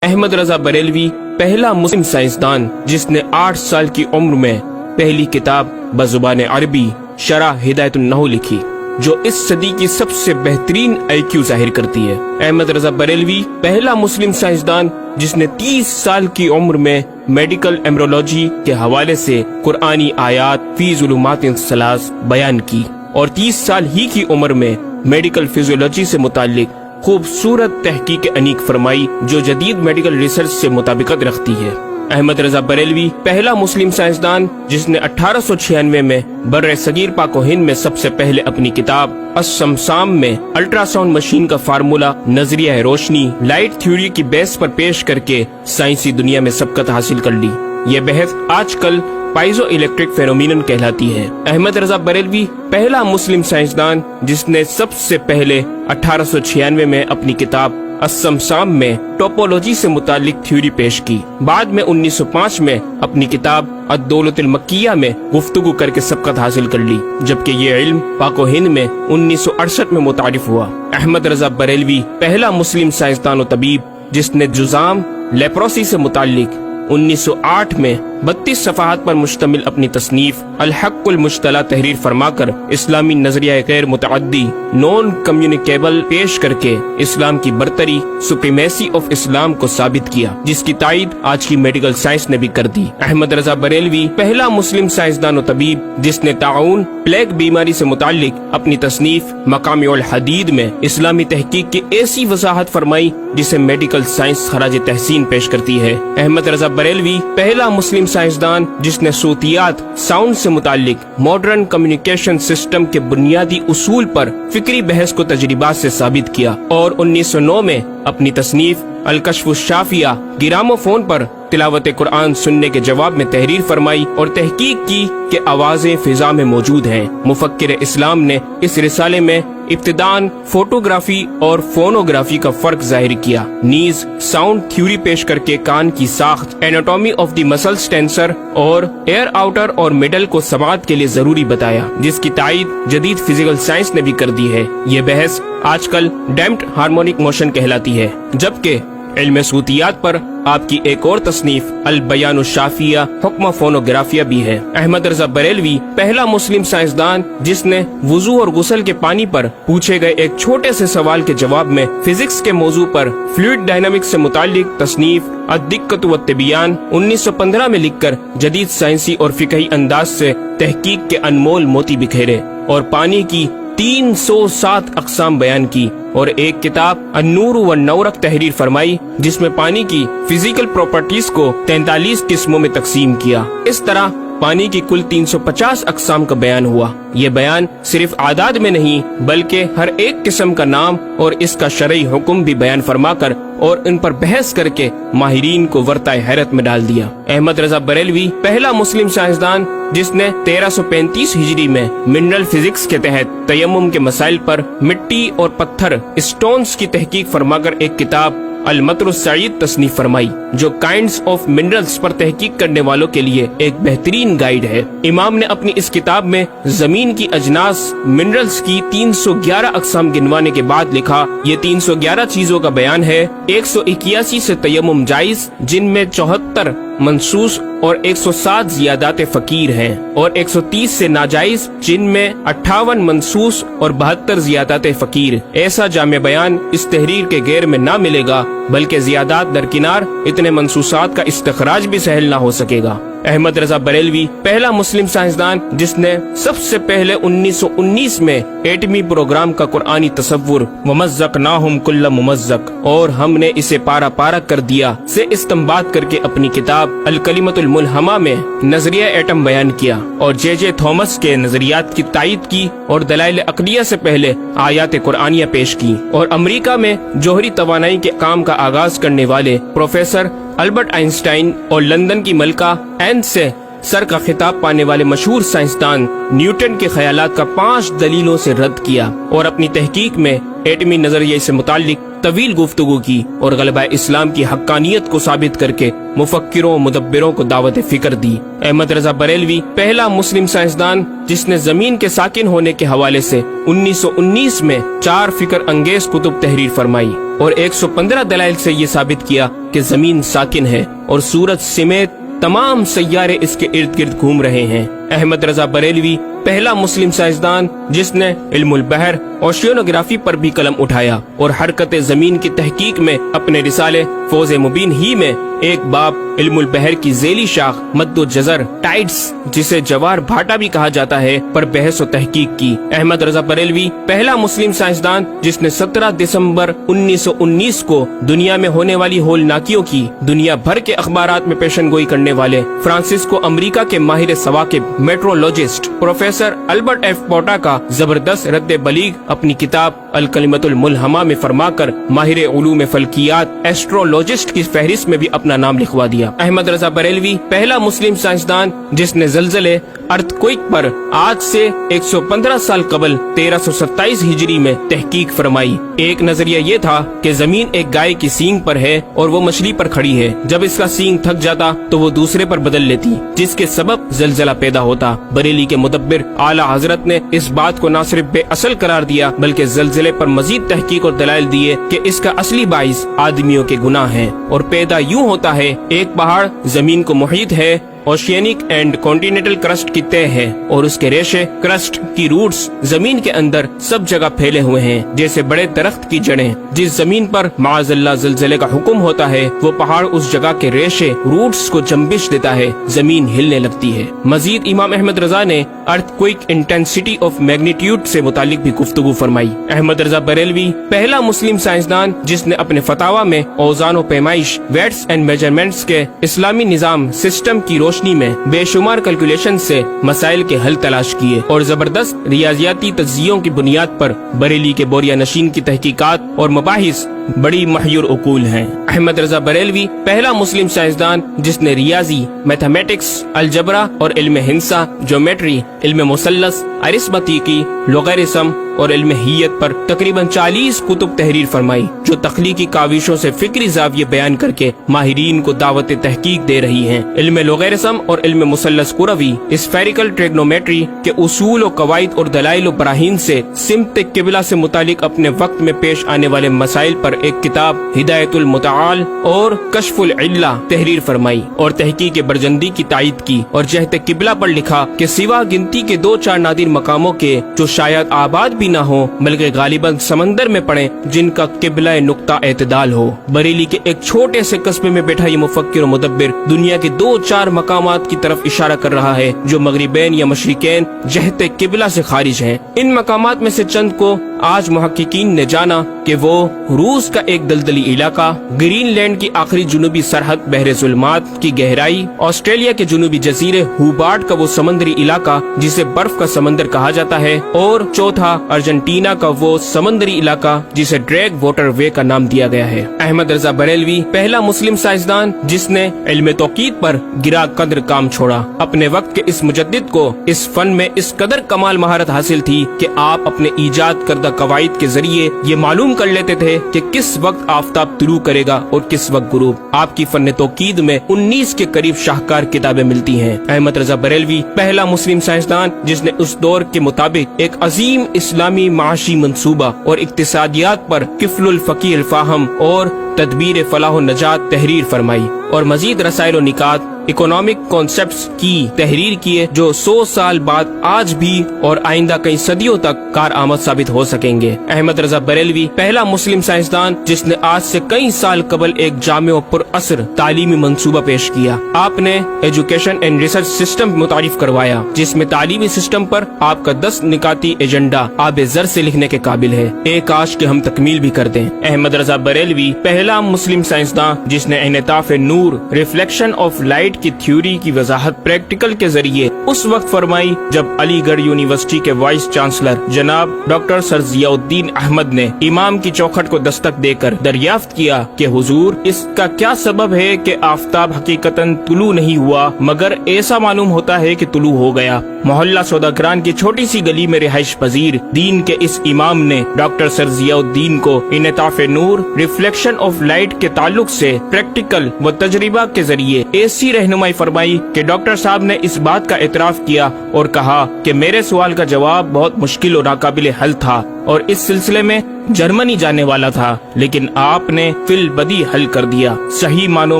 احمد رضا بریلوی پہلا مسلم سائنسدان جس نے 8 سال کی عمر میں پہلی کتاب بزبان عربی شرح ہدایت النحو لکھی، جو اس صدی کی سب سے بہترین IQ ظاہر کرتی ہے۔ احمد رضا بریلوی پہلا مسلم سائنسدان جس نے 30 سال کی عمر میں میڈیکل ایمبرولوجی کے حوالے سے قرآنی آیات فی ظلمات ثلاث بیان کی، اور 30 سال ہی کی عمر میں میڈیکل فزیولوجی سے متعلق خوبصورت تحقیق انیق فرمائی جو جدید میڈیکل ریسرچ سے مطابقت رکھتی ہے۔ احمد رضا بریلوی پہلا مسلم سائنسدان جس نے 1896 میں بر صغیر پاک و ہند میں سب سے پہلے اپنی کتاب السمسام میں الٹرا ساؤنڈ مشین کا فارمولا نظریہ روشنی لائٹ تھیوری کی بیس پر پیش کر کے سائنسی دنیا میں سبقت حاصل کر لی۔ یہ بحث آج کل پائزو الیکٹرک فینومینن کہلاتی ہے۔ احمد رضا بریلوی پہلا مسلم سائنسدان جس نے سب سے پہلے 1896 میں اپنی کتاب السمسام میں ٹوپولوجی سے متعلق تھیوری پیش کی۔ بعد میں 1905 میں اپنی کتاب الدولۃ المکیہ میں گفتگو کر کے سبقت حاصل کر لی، جبکہ یہ علم پاک و ہند میں 1968 میں متعارف ہوا۔ احمد رضا بریلوی پہلا مسلم سائنسدان و طبیب جس نے جذام لیپروسی سے متعلق 1908 میں 32 صفحات پر مشتمل اپنی تصنیف الحق المجتلی تحریر فرما کر اسلامی نظریہ غیر متعدی نون کمیونیکیبل پیش کر کے اسلام کی برتری سپریمیسی آف اسلام کو ثابت کیا، جس کی تائید آج کی میڈیکل سائنس نے بھی کر دی۔ احمد رضا بریلوی پہلا مسلم سائنسدان و طبیب جس نے طاعون پلیگ بیماری سے متعلق اپنی تصنیف مقامع الحدید میں اسلامی تحقیق کی ایسی وضاحت فرمائی جسے میڈیکل سائنس خراج تحسین پیش کرتی ہے۔ احمد رضا بریلوی پہلا مسلم سائنسدان جس نے صوتیات ساؤنڈ سے متعلق ماڈرن کمیونیکیشن سسٹم کے بنیادی اصول پر فکری بحث کو تجربات سے ثابت کیا، اور 1909 میں اپنی تصنیف الکشف الشافیہ گرامو فون پر تلاوت قرآن سننے کے جواب میں تحریر فرمائی اور تحقیق کی کہ آوازیں فضا میں موجود ہیں۔ مفکر اسلام نے اس رسالے میں ابتداً فوٹوگرافی اور فونوگرافی کا فرق ظاہر کیا، نیز ساؤنڈ تھیوری پیش کر کے کان کی ساخت anatomy of the muscles tensor اور ایئر آؤٹر اور مڈل کو سماعت کے لیے ضروری بتایا، جس کی تائید جدید فزیکل سائنس نے بھی کر دی ہے۔ یہ بحث آج کل ڈیمپڈ ہارمونک موشن کہلاتی ہے، جبکہ علم صوتیات پر آپ کی ایک اور تصنیف البیان الشافیہ حکم فونوگرافیہ بھی ہے۔ احمد رضا بریلوی پہلا مسلم سائنسدان جس نے وضو اور غسل کے پانی پر پوچھے گئے ایک چھوٹے سے سوال کے جواب میں فزکس کے موضوع پر فلوئڈ ڈائنامکس سے متعلق تصنیف الدقۃ والتبیان 1915 میں لکھ کر جدید سائنسی اور فقہی انداز سے تحقیق کے انمول موتی بکھیرے اور پانی کی 307 اقسام بیان کی، اور ایک کتاب النور والنورق تحریر فرمائی جس میں پانی کی فزیکل پراپرٹیز کو 43 قسموں میں تقسیم کیا۔ اس طرح پانی کی کل 350 اقسام کا بیان ہوا۔ یہ بیان صرف اعداد میں نہیں بلکہ ہر ایک قسم کا نام اور اس کا شرعی حکم بھی بیان فرما کر اور ان پر بحث کر کے ماہرین کو ورطۂ حیرت میں ڈال دیا۔ احمد رضا بریلوی پہلا مسلم سائنسدان جس نے 1335 ہجری میں منرل فزکس کے تحت تیمم کے مسائل پر مٹی اور پتھر اسٹونز کی تحقیق فرما کر ایک کتاب المطر السعید تصنیف فرمائی، جو کائنڈز آف منرلز پر تحقیق کرنے والوں کے لیے ایک بہترین گائیڈ ہے۔ امام نے اپنی اس کتاب میں زمین کی اجناس منرلز کی 311 اقسام گنوانے کے بعد لکھا، یہ 311 چیزوں کا بیان ہے۔ 181 سے تیمم جائز جن میں 74 منصوص اور 107 زیادات فقیر ہیں، اور 130 سے ناجائز جن میں 58 منصوص اور 72 زیادات فقیر۔ ایسا جامع بیان اس تحریر کے غیر میں نہ ملے گا، بلکہ زیادات درکنار اتنے منصوصات کا استخراج بھی سہل نہ ہو سکے گا۔ احمد رضا بریلوی پہلا مسلم سائنسدان جس نے سب سے پہلے 1919 میں ایٹمی پروگرام کا قرآنی تصور ومزقناہم کل ممزق اور ہم نے اسے پارا پارا کر دیا سے استنباط کر کے اپنی کتاب الکلمۃ الملہمہ میں نظریہ ایٹم بیان کیا، اور جے تھامس کے نظریات کی تائید کی اور دلائل عقلیہ سے پہلے آیات قرآنیہ پیش کی، اور امریکہ میں جوہری توانائی کے کام کا آغاز کرنے والے پروفیسر البرٹ آئنسٹائن اور لندن کی ملکہ این سے سر کا خطاب پانے والے مشہور سائنسدان نیوٹن کے خیالات کا 5 دلیلوں سے رد کیا، اور اپنی تحقیق میں ایٹمی نظریے سے متعلق طویل گفتگو کی اور غلبہ اسلام کی حقانیت کو ثابت کر کے مفکروں و مدبروں کو دعوت فکر دی۔ احمد رضا بریلوی پہلا مسلم سائنسدان جس نے زمین کے ساکن ہونے کے حوالے سے 1919 میں 4 فکر انگیز کتب تحریر فرمائی اور 115 دلائل سے یہ ثابت کیا کہ زمین ساکن ہے اور سورج سمیت تمام سیارے اس کے ارد گرد گھوم رہے ہیں۔ احمد رضا بریلوی پہلا مسلم سائنسدان جس نے علم البحر اوشینوگرافی پر بھی قلم اٹھایا اور حرکت زمین کی تحقیق میں اپنے رسالے فوز مبین ہی میں ایک باب علم البحر کی ذیلی شاخ مد و جزر ٹائڈز جسے جوار بھاٹا بھی کہا جاتا ہے پر بحث و تحقیق کی۔ احمد رضا بریلوی پہلا مسلم سائنسدان جس نے 17 دسمبر 1919 کو دنیا میں ہونے والی ہولناکیوں کی دنیا بھر کے اخبارات میں پیشن گوئی کرنے والے فرانسسکو امریکہ کے ماہر ثواقب میٹرولوجسٹ پروفیسر البرٹ ایف پوٹا کا زبردست رد بلیغ اپنی کتاب الکلمۃ الملہمہ میں فرما کر ماہر علوم فلکیات ایسٹرولوجسٹ کی فہرست میں بھی اپنا نام لکھوا دیا۔ احمد رضا بریلوی پہلا مسلم سائنسدان جس نے زلزلے ارتھکوئک پر آج سے 115 سال قبل 1327 ہجری میں تحقیق فرمائی۔ ایک نظریہ یہ تھا کہ زمین ایک گائے کی سینگ پر ہے اور وہ مچھلی پر کھڑی ہے، جب اس کا سینگ تھک جاتا تو وہ دوسرے پر بدل لیتی جس کے سبب زلزلہ پیدا ہوتا۔ بریلی کے مدبر اعلیٰ حضرت نے اس بات کو نہ صرف بے اصل قرار دیا بلکہ زلزلے پر مزید تحقیق اور دلائل دیے کہ اس کا اصلی باعث آدمیوں کے گناہ ہیں اور پیدا یوں ہوتا ہے، ایک پہاڑ زمین کو محیط ہے، اوشینک اینڈ کانٹیننٹل کرسٹ کی تہ ہے اور اس کے ریشے کرسٹ کی روٹس زمین کے اندر سب جگہ پھیلے ہوئے ہیں جیسے بڑے درخت کی جڑیں۔ جس زمین پر معاذ اللہ زلزلے کا حکم ہوتا ہے وہ پہاڑ اس جگہ کے ریشے روٹس کو جنبش دیتا ہے، زمین ہلنے لگتی ہے۔ مزید امام احمد رضا نے ارتھکوئک انٹینسٹی آف میگنیٹیوڈ سے متعلق بھی گفتگو فرمائی۔ احمد رضا بریلوی پہلا مسلم سائنسدان جس نے اپنے فتاوی میں اوزان و پیمائش ویٹس اینڈ میجرمنٹس کے اسلامی نظام سسٹم کی روشنی میں بے شمار کیلکولیشن سے مسائل کے حل تلاش کیے اور زبردست ریاضیاتی تجزیوں کی بنیاد پر بریلی کے بوریا نشین کی تحقیقات اور مباحث بڑی محیر عقول ہیں۔ احمد رضا بریلوی پہلا مسلم سائنسدان جس نے ریاضی، میتھمیٹکس، الجبرا اور علم ہندسہ، جیومیٹری، علم مثلث، ارثمیٹکی، لوگرثم اور علم ہیت پر تقریباً 40 کتب تحریر فرمائی جو تخلیقی کاوشوں سے فکری زاویے بیان کر کے ماہرین کو دعوت تحقیق دے رہی ہیں۔ علم لوگرثم اور علم مثلث کروی، اسفیریکل ٹریگنومیٹری کے اصول و قواعد اور دلائل و براہین سے سمت قبلہ سے متعلق اپنے وقت میں پیش آنے والے مسائل پر ایک کتاب ہدایت المتعال اور کشف العلہ تحریر فرمائی اور تحقیق برجندی کی تائید کی اور جہت قبلہ پر لکھا کہ سوا گنتی کے 2-4 نادر مقاموں کے جو شاید آباد بھی نہ ہو بلکہ غالباً سمندر میں پڑے جن کا قبلہ نقطہ اعتدال ہو۔ بریلی کے ایک چھوٹے سے قصبے میں بیٹھا یہ مفکر و مدبر دنیا کے 2-4 مقامات کی طرف اشارہ کر رہا ہے جو مغربین یا مشرقین جہت قبلہ سے خارج ہیں۔ ان مقامات میں سے چند کو آج محققین نے جانا کہ وہ روس کا ایک دلدلی علاقہ، گرین لینڈ کی آخری جنوبی سرحد بحر ظلمات کی گہرائی، آسٹریلیا کے جنوبی جزیرے ہوبارٹ کا وہ سمندری علاقہ جسے برف کا سمندر کہا جاتا ہے، اور چوتھا ارجنٹینا کا وہ سمندری علاقہ جسے ڈریگ واٹر وے کا نام دیا گیا ہے۔ احمد رضا بریلوی پہلا مسلم سائنسدان جس نے علم توقیت پر گرا قدر کام چھوڑا۔ اپنے وقت کے اس مجدد کو اس فن میں اس قدر کمال مہارت حاصل تھی کہ آپ اپنے ایجاد کردہ قواعد کے ذریعے یہ معلوم کر لیتے تھے کہ کس وقت آفتاب طلوع کرے گا اور کس وقت غروب۔ آپ کی فن توقید میں 19 کے قریب شاہکار کتابیں ملتی ہیں۔ احمد رضا بریلوی پہلا مسلم سائنسدان جس نے اس دور کے مطابق ایک عظیم اسلامی معاشی منصوبہ اور اقتصادیات پر کفل الفقیہ الفاہم اور تدبیر فلاح و نجات تحریر فرمائی اور مزید رسائل و نکات اکنامک کانسیپٹس کی تحریر کیے جو 100 سال بعد آج بھی اور آئندہ کئی صدیوں تک کارآمد ثابت ہو سکیں گے۔ احمد رضا بریلوی پہلا مسلم سائنسدان جس نے آج سے کئی سال قبل ایک جامع و پر اثر تعلیمی منصوبہ پیش کیا۔ آپ نے ایجوکیشن اینڈ ریسرچ سسٹم متعارف کروایا جس میں تعلیمی سسٹم پر آپ کا 10 نکاتی ایجنڈا آب زر سے لکھنے کے قابل ہے، ایک کاش کہ ہم تکمیل بھی کر دیں۔ احمد رضا بریلوی پہلا پہلا مسلم سائنسداں جس نے انعطاف نور ریفلیکشن آف لائٹ کی تھیوری کی وضاحت پریکٹیکل کے ذریعے اس وقت فرمائی جب علی گڑھ یونیورسٹی کے وائس چانسلر جناب ڈاکٹر سر ضیاء الدین احمد نے امام کی چوکھٹ کو دستک دے کر دریافت کیا کہ حضور اس کا کیا سبب ہے کہ آفتاب حقیقتاً طلوع نہیں ہوا مگر ایسا معلوم ہوتا ہے کہ طلوع ہو گیا۔ محلہ سوداگران کی چھوٹی سی گلی میں رہائش پذیر دین کے اس امام نے ڈاکٹر سر ضیاء الدین کو انعطاف نور ریفلیکشن آف لائٹ کے تعلق سے پریکٹیکل و تجربہ کے ذریعے ایسی رہنمائی فرمائی کہ ڈاکٹر صاحب نے اس بات کا اعتراف کیا اور کہا کہ میرے سوال کا جواب بہت مشکل اور ناقابل حل تھا اور اس سلسلے میں جرمنی جانے والا تھا، لیکن آپ نے فی البدی حل کر دیا۔ صحیح معنوں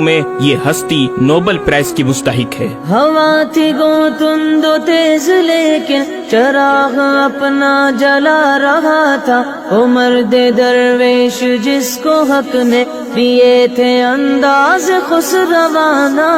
میں یہ ہستی نوبل پرائز کی مستحق ہے۔ ہوا تھی گو تند و تیز لیکن چراغ اپنا جلا رہا تھا، وہ مرد درویش جس کو حق نے دیے تھے انداز خسروانہ۔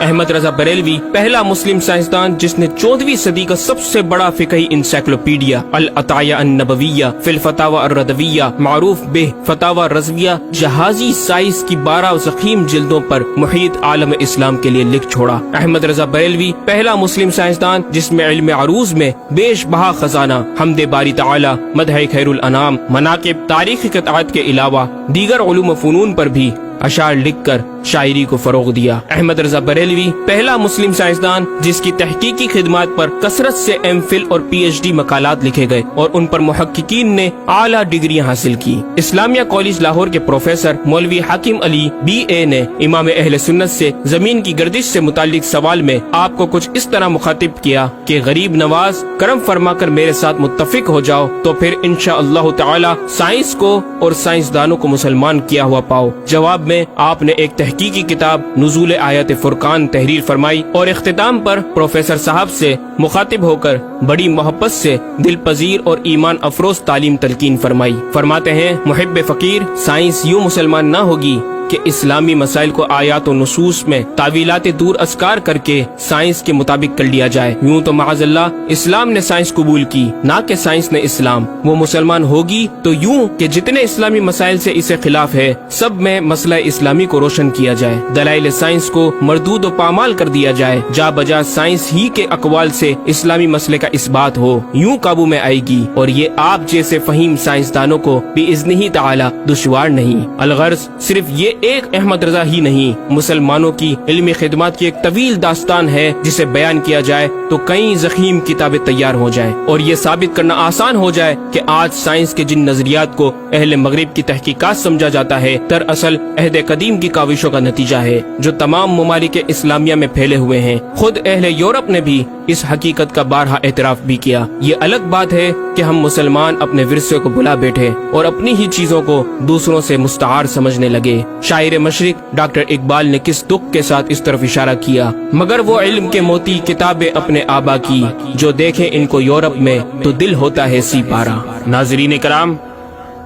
احمد رضا بریلوی پہلا مسلم سائنسدان جس نے 14ویں صدی کا سب سے بڑا فقہی انسائکلوپیڈیا العطایہ النبویہ فی الفتاوی الردویہ معروف بہ فتاوی رضویہ جہازی سائنس کی 12 ضخیم جلدوں پر محیط عالم اسلام کے لیے لکھ چھوڑا۔ احمد رضا بریلوی پہلا مسلم سائنسدان جس میں علم عروض میں بیش بہا خزانہ حمد باری تعالی، مدح خیر الانام، مناقب، تاریخی قطعات کے علاوہ دیگر علوم و فنون پر بھی اشعار لکھ کر شاعری کو فروغ دیا۔ احمد رضا بریلوی پہلا مسلم سائنسدان جس کی تحقیقی خدمات پر کثرت سے ایم فل اور پی ایچ ڈی مقالات لکھے گئے اور ان پر محققین نے اعلیٰ ڈگریاں حاصل کی۔ اسلامیہ کالج لاہور کے پروفیسر مولوی حاکم علی بی اے نے امام اہل سنت سے زمین کی گردش سے متعلق سوال میں آپ کو کچھ اس طرح مخاطب کیا کہ غریب نواز کرم فرما کر میرے ساتھ متفق ہو جاؤ تو پھر انشاءاللہ تعالی سائنس کو اور سائنسدانوں کو مسلمان کیا ہوا پاؤ۔ جواب میں آپ نے ایک تحقیقی کتاب نزول آیات فرقان تحریر فرمائی اور اختتام پر پروفیسر صاحب سے مخاطب ہو کر بڑی محبت سے دل پذیر اور ایمان افروز تعلیم تلقین فرمائی۔ فرماتے ہیں محب فقیر سائنس یوں مسلمان نہ ہوگی کہ اسلامی مسائل کو آیات و نصوص میں تعویلات دور اسکار کر کے سائنس کے مطابق کر لیا جائے۔ یوں تو معاذ اللہ اسلام نے سائنس قبول کی نہ کہ سائنس نے اسلام۔ وہ مسلمان ہوگی تو یوں کہ جتنے اسلامی مسائل سے اسے خلاف ہے سب میں مسئلہ اسلامی کو روشن کیا جائے، دلائل سائنس کو مردود و پامال کر دیا جائے، جا بجا سائنس ہی کے اقوال سے اسلامی مسئلے کا اثبات ہو، یوں قابو میں آئے گی اور یہ آپ جیسے فہیم سائنسدانوں کو بإذنہ تعالی دشوار نہیں۔ الغرض صرف یہ ایک احمد رضا ہی نہیں، مسلمانوں کی علمی خدمات کی ایک طویل داستان ہے جسے بیان کیا جائے تو کئی ضخیم کتابیں تیار ہو جائیں اور یہ ثابت کرنا آسان ہو جائے کہ آج سائنس کے جن نظریات کو اہل مغرب کی تحقیقات سمجھا جاتا ہے دراصل عہد قدیم کی کاوشوں کا نتیجہ ہے جو تمام ممالک اسلامیہ میں پھیلے ہوئے ہیں۔ خود اہل یورپ نے بھی اس حقیقت کا بارہا اعتراف بھی کیا۔ یہ الگ بات ہے کہ ہم مسلمان اپنے ورثے کو بلا بیٹھے اور اپنی ہی چیزوں کو دوسروں سے مستعار سمجھنے لگے۔ شاعر مشرق ڈاکٹر اقبال نے کس دکھ کے ساتھ اس طرف اشارہ کیا، مگر وہ علم کے موتی کتابیں اپنے آبا کی، جو دیکھیں ان کو یورپ میں تو دل ہوتا ہے سی پارا۔ ناظرین کرام،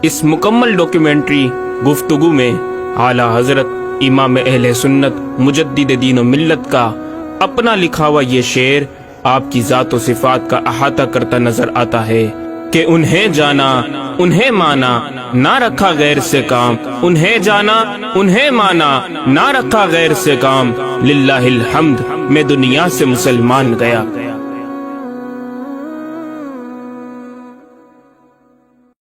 اس مکمل ڈاکیومنٹری گفتگو میں اعلیٰ حضرت امام اہل سنت مجدد دین و ملت کا اپنا لکھا ہوا یہ شعر آپ کی ذات و صفات کا احاطہ کرتا نظر آتا ہے کہ انہیں جانا انہیں مانا نہ رکھا غیر سے کام، انہیں جانا انہیں مانا نہ رکھا غیر سے کام، للہ الحمد میں دنیا سے مسلمان گیا۔